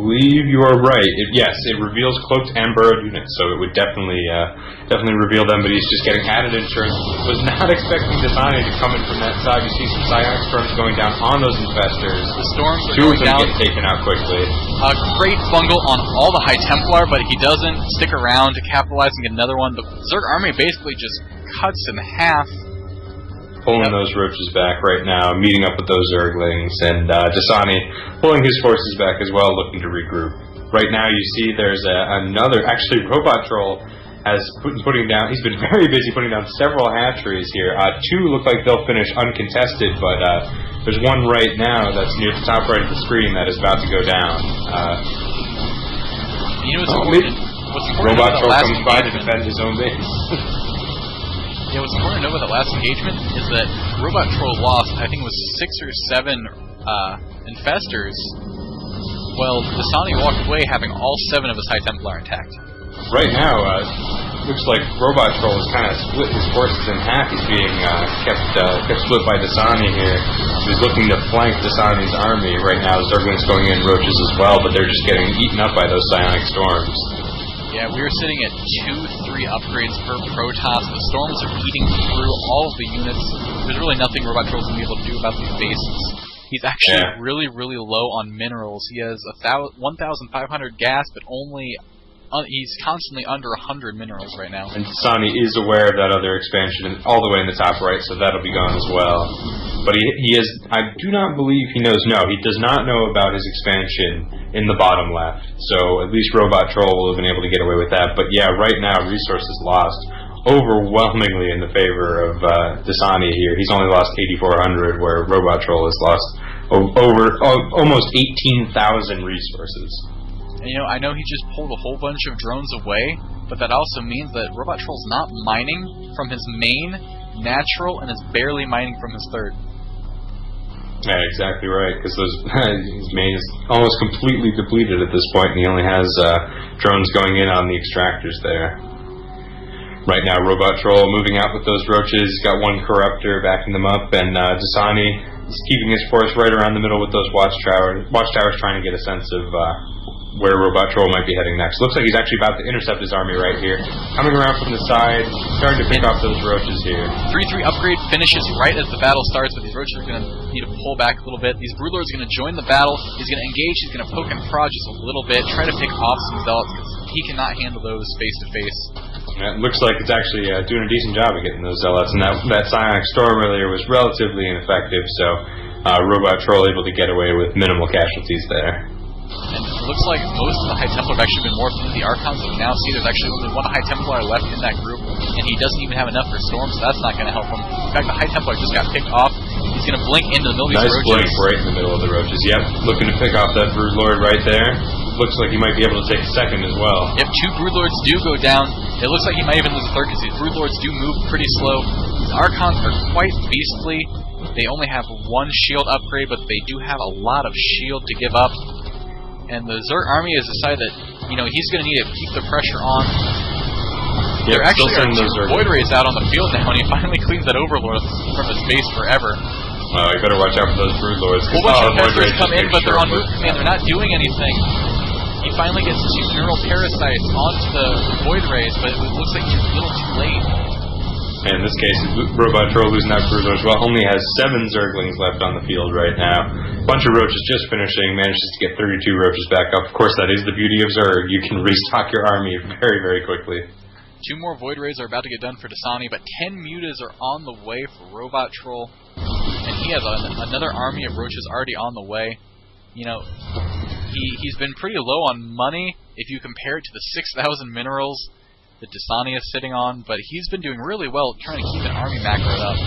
believe you are right. Yes, it reveals cloaked and burrowed units, so it would definitely reveal them, but he's just getting added insurance. Was not expecting Dasani to come in from that side. You see some psionic storms going down on those infestors. The storms are Two of going them down. get taken out quickly. A great fungal on all the High Templar, but he doesn't stick around to capitalize and get another one. The Zerg army basically just cuts in half. Pulling those roaches back right now, meeting up with those Zerglings, and Dasani pulling his forces back as well, looking to regroup. Right now you see there's another, actually RobotTROLL has putting down, he's been very busy putting down several hatcheries here. Two look like they'll finish uncontested, but there's one right now that's near the top right of the screen that is about to go down. You know what's important RobotTROLL comes by to defend his own base. Yeah, what's important to know about the last engagement is that RobotTROLL lost, I think it was 6 or 7 infestors, while Dasani walked away having all 7 of his High Templar intact. Right now, looks like RobotTROLL has kind of split his forces in half. He's being kept split by Dasani here. He's looking to flank Dasani's army. Right now, Zerglings going in, roaches as well, but they're just getting eaten up by those psionic storms. Yeah, we're sitting at 2-3 upgrades per Protoss. The storms are eating through all of the units. There's really nothing RobotTROLL's going to be able to do about these bases. He's actually really, really low on minerals. He has 1,500 gas, but only he's constantly under 100 minerals right now. And Dasani is aware of that other expansion all the way in the top right, so that'll be gone as well. But he is, I do not believe he knows, no, he does not know about his expansion in the bottom left. So at least RobotTROLL will have been able to get away with that. But yeah, right now, resources lost overwhelmingly in the favor of Dasani here. He's only lost 8,400, where RobotTROLL has lost almost 18,000 resources. And, you know, I know he just pulled a whole bunch of drones away, but that also means that RobotTROLL's not mining from his main natural and is barely mining from his third. Yeah, exactly right, because his main is almost completely depleted at this point, and he only has drones going in on the extractors there. Right now, RobotTROLL moving out with those roaches, got one corruptor backing them up, and Dasani is keeping his force right around the middle with those watchtowers trying to get a sense of where RobotTROLL might be heading next. Looks like he's actually about to intercept his army right here. Coming around from the side, starting to pick off those roaches here. 3-3 upgrade finishes right as the battle starts, but these roaches are going to need to pull back a little bit. These Broodlords are going to join the battle. He's going to engage. He's going to poke and prod just a little bit, try to pick off some Zealots, because he cannot handle those face-to-face. It looks like it's actually doing a decent job of getting those Zealots, and that Psionic Storm earlier was relatively ineffective, so RobotTROLL able to get away with minimal casualties there. And it looks like most of the High Templar have actually been morphed into the Archons, but we now see there's actually only one High Templar left in that group, and he doesn't even have enough for Storm, so that's not going to help him. In fact, the High Templar just got picked off. He's going to blink into the middle of these roaches. Nice blink right in the middle of the roaches. Yep, looking to pick off that Broodlord right there. Looks like he might be able to take a second as well. If 2 Broodlords do go down, it looks like he might even lose a third, because these Broodlords do move pretty slow. These Archons are quite beastly. They only have 1 shield upgrade, but they do have a lot of shield to give up. And the Zerg army has decided that, you know, he's going to need to keep the pressure on. Yep, there actually are 2 Void Rays out on the field now, and he finally cleans that Overlord from his base forever. You better watch out for those Broodlords. A whole bunch of Infestors come in, but they're on move command. They're not doing anything. He finally gets 2 Neural Parasites onto the Void Rays, but it looks like he's a little too late. And in this case, RobotTROLL losing that Broodlord as well. Only has 7 Zerglings left on the field right now. Bunch of roaches just finishing, manages to get 32 roaches back up. Of course, that is the beauty of Zerg. You can restock your army very, very quickly. 2 more Void Rays are about to get done for Dasani, but 10 Mutas are on the way for RobotTROLL. And he has another army of roaches already on the way. You know, he's been pretty low on money if you compare it to the 6,000 minerals that Dasani is sitting on, but he's been doing really well trying to keep an army macroed up.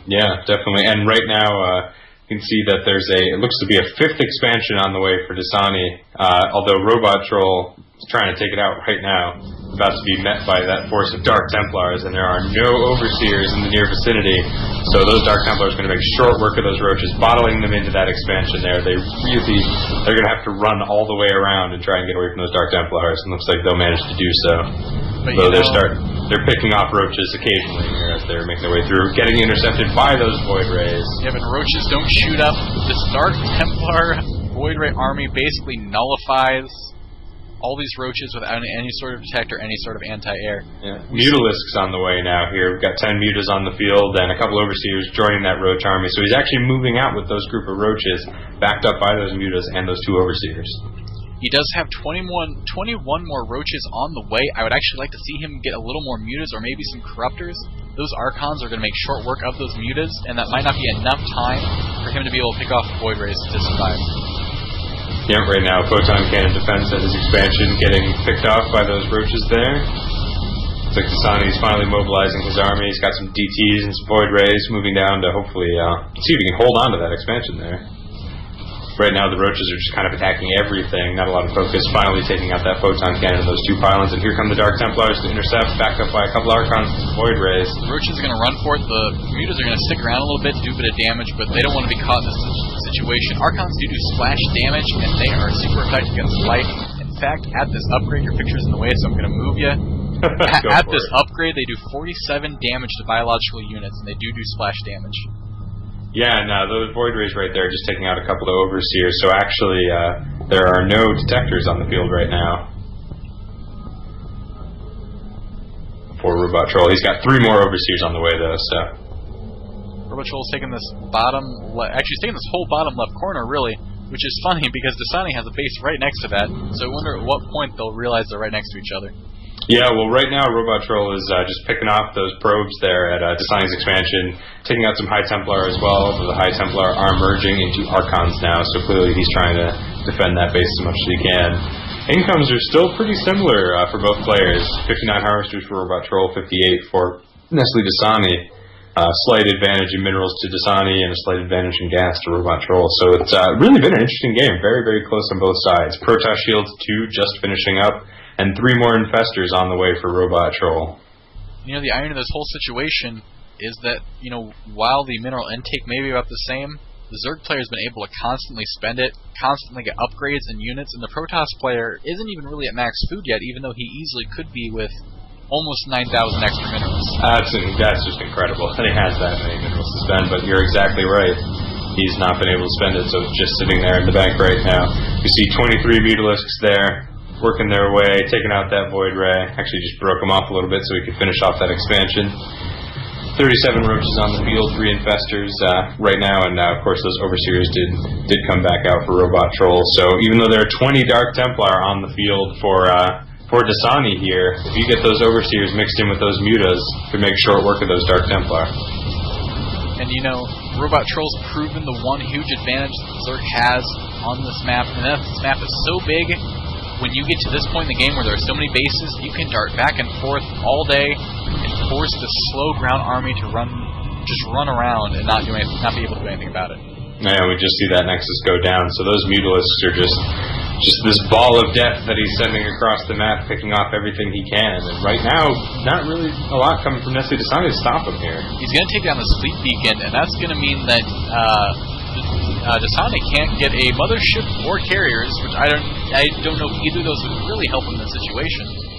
Yeah, definitely. And right now, you can see that there's it looks to be a 5th expansion on the way for Dasani, although RobotTROLL is trying to take it out right now, about to be met by that force of Dark Templars, and there are no Overseers in the near vicinity, so those Dark Templars are going to make short work of those roaches, bottling them into that expansion there. They're going to have to run all the way around and try and get away from those Dark Templars, and looks like they'll manage to do so. But though they're picking off roaches occasionally here as they're making their way through, getting intercepted by those Void Rays. Yeah, but roaches don't shoot up. The Dark Templar Void Ray army basically nullifies all these roaches without any sort of detect or any sort of anti-air. Yeah. Mutalisks on the way now here. We've got 10 mutas on the field and a couple overseers joining that roach army. So he's actually moving out with those group of roaches, backed up by those mutas and those 2 overseers. He does have 21 more roaches on the way. I would actually like to see him get a little more mutas or maybe some corruptors. Those Archons are going to make short work of those mutas, and that might not be enough time for him to be able to pick off Void Rays to survive. Yeah, right now, Photon Cannon defense at his expansion getting picked off by those roaches there. Looks like Dasani's finally mobilizing his army. He's got some DTs and some Void Rays moving down to hopefully see if he can hold on to that expansion there. Right now, the roaches are just kind of attacking everything, not a lot of focus, finally taking out that Photon Cannon in those 2 pylons, and here come the Dark Templars to intercept, backed up by a couple Archons and Void Rays. The roaches are going to run for it, the mutas are going to stick around a little bit, do a bit of damage, but they don't want to be caught in this situation. Archons do splash damage, and they are super effective against light. In fact, at this upgrade, your picture's in the way, so I'm going to move you. At this upgrade, they do 47 damage to biological units, and they do splash damage. Yeah, and those Void Rays right there just taking out a couple of Overseers, so actually there are no detectors on the field right now for RobotTROLL. He's got 3 more Overseers on the way though, so... RobotTROLL's taking this actually he's taking this whole bottom left corner, really, which is funny because Dasani has a base right next to that, so I wonder at what point they'll realize they're right next to each other. Yeah, well, right now RobotTROLL is just picking off those probes there at Dasani's expansion, taking out some High Templar as well. The High Templar are merging into Archons now, so clearly he's trying to defend that base as much as he can. Incomes are still pretty similar for both players. 59 Harvesters for RobotTROLL, 58 for NestleDasani. Slight advantage in minerals to Dasani and a slight advantage in gas to RobotTROLL. So it's really been an interesting game. Very, very close on both sides. Protoss Shields 2 just finishing up, and 3 more Infestors on the way for RobotTROLL. You know, the irony of this whole situation is that, you know, while the mineral intake may be about the same, the Zerg player has been able to constantly spend it, constantly get upgrades and units, and the Protoss player isn't even really at max food yet, even though he easily could be with almost 9,000 extra minerals. That's just incredible that he has that many minerals to spend, but you're exactly right. He's not been able to spend it, so it's just sitting there in the bank right now. You see 23 Mutalisks there, working their way, taking out that Void Ray. Actually just broke him off a little bit so he could finish off that expansion. 37 roaches on the field, 3 Infestors right now, and of course those Overseers did come back out for RobotTROLL. So even though there are 20 Dark Templar on the field for Dasani here, if you get those Overseers mixed in with those Mutas, you can make short work of those Dark Templar. And you know, RobotTROLL's proven the one huge advantage that Zerg has on this map, and that this map is so big. When you get to this point in the game where there are so many bases, you can dart back and forth all day and force the slow ground army to just run around and not be able to do anything about it. Yeah, we just see that Nexus go down. So those Mutalisks are just this ball of death that he's sending across the map, picking off everything he can. And right now, not really a lot coming from NestleDasani to stop him here. He's going to take down the Sleep Beacon, and that's going to mean that Dasani can't get a mothership or carriers, which I don't know if either of those would really help him in this situation.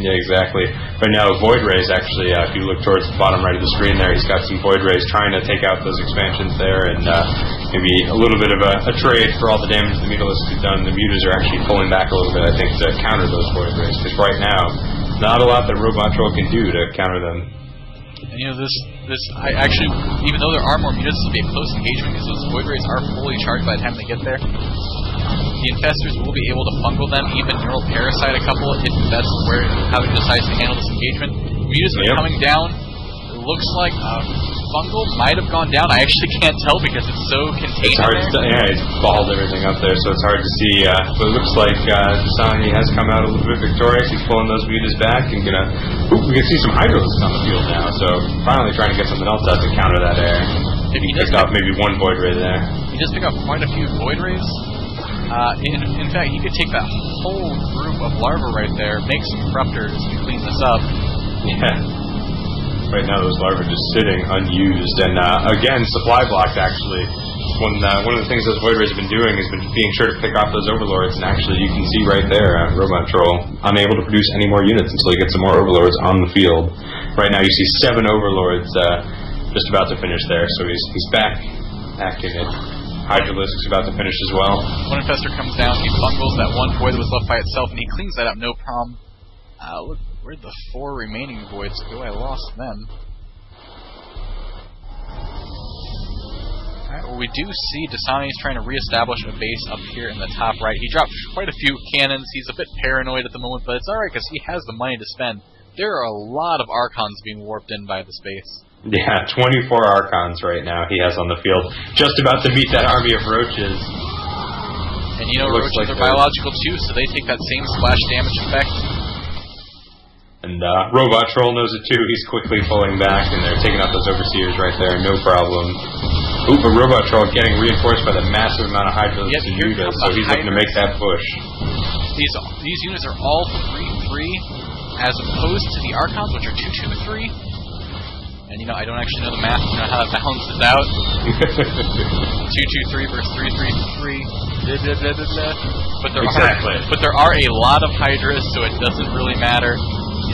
Yeah, exactly. Right now, Void Rays actually, if you look towards the bottom right of the screen there, he's got some Void Rays trying to take out those expansions there, and maybe a little bit of a trade for all the damage the Mutalisks have done. The Mutas are actually pulling back a little bit, I think, to counter those Void Rays, because right now, not a lot that RobotTROLL can do to counter them. And you know, I actually, even though there are more Mutas, this will be a close engagement, because those Void Rays are fully charged by the time they get there. The Infestors will be able to fungal them, even Neural Parasite a couple, if that's how he decides to handle this engagement. Mutas are coming down. It looks like fungal might have gone down. I actually can't tell because it's so contained. It's hard to tell. Yeah, he's balled everything up there, so it's hard to see. But it looks like Dasani has come out a little bit victorious. He's pulling those Mutas back and gonna. We can see some Hydralisks on the field now. So finally trying to get something else out to counter that air. If he picked off maybe 1 Void Ray there. He does pick off quite a few Void Rays. In fact, he could take that whole group of larvae right there, make some corruptors, and clean this up. Yeah. Right now, those larvae are just sitting unused, and again, supply blocks actually. One of the things those Void Rays have been doing is being sure to pick off those Overlords, and actually, you can see right there, RobotTROLL unable to produce any more units until he gets some more Overlords on the field. Right now, you see 7 Overlords just about to finish there, so he's back in it. Hydralisk is about to finish as well. One Infestor comes down, he bungles that one void that was left by itself, and he cleans that up, no problem. Look, where'd the 4 remaining voids go? I lost them. Alright, well, we do see Dasani's trying to reestablish a base up here in the top right. He dropped quite a few cannons. He's a bit paranoid at the moment, but it's alright because he has the money to spend. There are a lot of Archons being warped in by the space. Yeah, 24 Archons right now he has on the field. Just about to meet that army of Roaches. And you know, Roaches are biological too, so they take that same splash damage effect. And RobotTROLL knows it too. He's quickly pulling back, and they're taking out those Overseers right there, no problem. Ooh, but RobotTROLL getting reinforced by the massive amount of Hydralisks and Mutas, so he's looking to make that push. These units are all 3-3, as opposed to the Archons, which are 2-2-3. And you know, I don't actually know the math, you know how that balances out. 2-2-3 versus 3-3-3. But there are a lot of Hydras, so it doesn't really matter.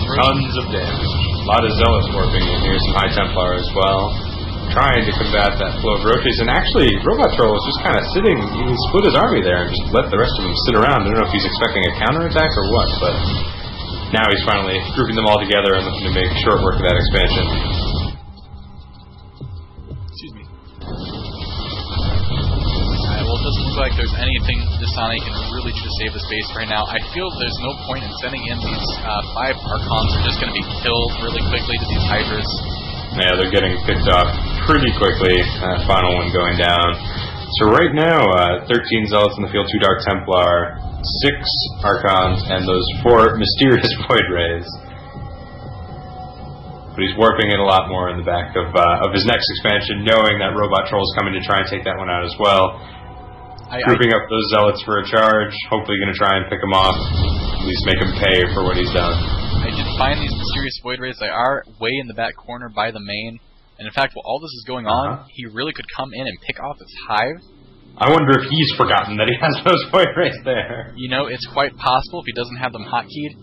Tons of damage. A lot of Zealots warping in here, some High Templar as well. Trying to combat that flow of Roaches, and actually, RobotTROLL was just kind of sitting, he split his army there and just let the rest of them sit around. I don't know if he's expecting a counterattack or what, but now he's finally grouping them all together and looking to make short work of that expansion. Excuse me. Alright, well, it doesn't look like there's anything Dasani can really do to save the space right now. I feel there's no point in sending in these 5 Archons. They're just going to be killed really quickly to these Hydras. Yeah, they're getting picked off pretty quickly. Final one going down. So right now, 13 Zealots in the field, 2 Dark Templar, 6 Archons, and those 4 mysterious Void Rays. But he's warping it a lot more in the back of his next expansion, knowing that RobotTROLL is coming to try and take that one out as well. Grouping up those Zealots for a charge, hopefully going to try and pick him off, at least make him pay for what he's done. I did find these mysterious Void Rays. They are way in the back corner by the main. And in fact, while all this is going on, he really could come in and pick off his hive. I wonder if he's forgotten that he has those Void Rays there. You know, it's quite possible if he doesn't have them hotkeyed.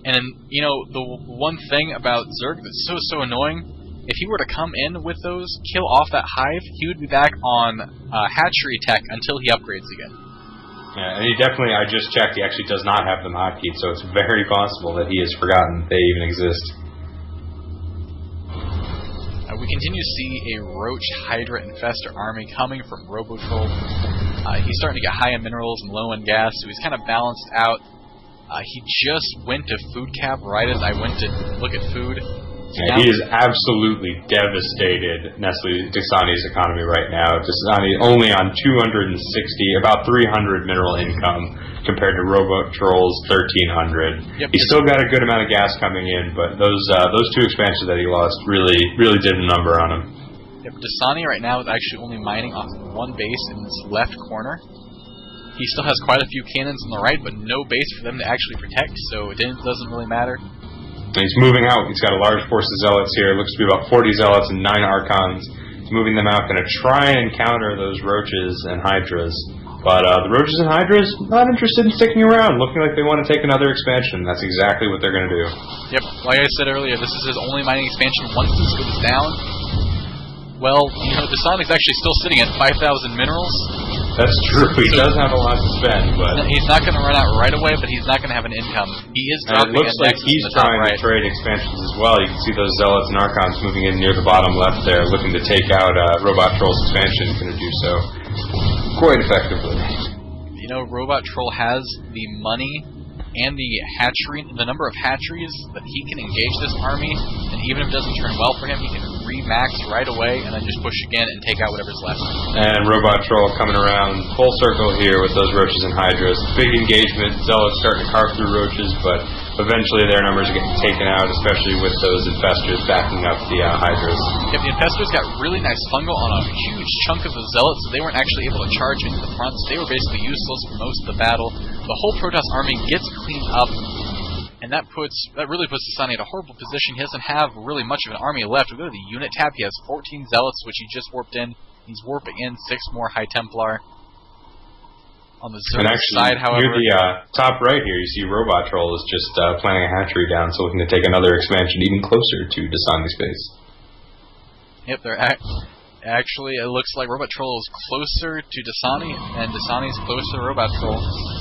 And, you know, the one thing about Zerg that's so annoying, if he were to come in with those, kill off that hive, he would be back on hatchery tech until he upgrades again. Yeah, and he definitely, I just checked, he actually does not have them hotkeyed, so it's very possible that he has forgotten they even exist. We continue to see a Roach Hydra Infestor army coming from RobotTROLL. He's starting to get high in minerals and low in gas, so he's kind of balanced out. He just went to food cap right as I went to look at food. Yeah, he is absolutely devastated NestleDasani's economy right now. Dasani only on 260, about 300 mineral income compared to RobotTROLL's 1,300. Yep, He's still got a good amount of gas coming in, but those 2 expansions that he lost really did a number on him. Yep, Dasani right now is actually only mining off one base in this left corner. He still has quite a few cannons on the right, but no base for them to actually protect, so it doesn't really matter. And he's moving out. He's got a large force of Zealots here. It looks to be about 40 Zealots and 9 Archons. He's moving them out, going to try and counter those Roaches and Hydras. But the Roaches and Hydras, not interested in sticking around, looking like they want to take another expansion. That's exactly what they're going to do. Yep, like I said earlier, this is his only mining expansion. Once this goes down, well, you know, Dasani's actually still sitting at 5,000 minerals. That's true. He does have a lot to spend, but he's not going to run out right away, but he's not going to have an income. He is dropping. It looks like he's trying to trade expansions as well. You can see those Zealots and Archons moving in near the bottom left there, looking to take out RobotTROLL's expansion. Going to do so quite effectively. You know, RobotTROLL has the money and the number of hatcheries that he can engage this army, and even if it doesn't turn well for him, he can re-max right away and then just push again and take out whatever's left. And RobotTROLL coming around full circle here with those Roaches and Hydras. Big engagement. Zealots starting to carve through Roaches, but eventually their numbers are getting taken out, especially with those Infestors backing up the Hydras. Yep, the Infestors got really nice fungal on a huge chunk of the Zealots, so they weren't actually able to charge into the front, so they were basically useless for most of the battle. The whole Protoss army gets cleaned up, and that really puts Dasani in a horrible position. He doesn't have really much of an army left. We go to the unit tab, he has 14 Zealots, which he just warped in. He's warping in 6 more High Templar. On the Zerg side, however, near the top right here, you see RobotTROLL is just planting a hatchery down, so looking to take another expansion even closer to Dasani's base. Yep, Actually, it looks like RobotTROLL is closer to Dasani, and Dasani is closer to RobotTROLL.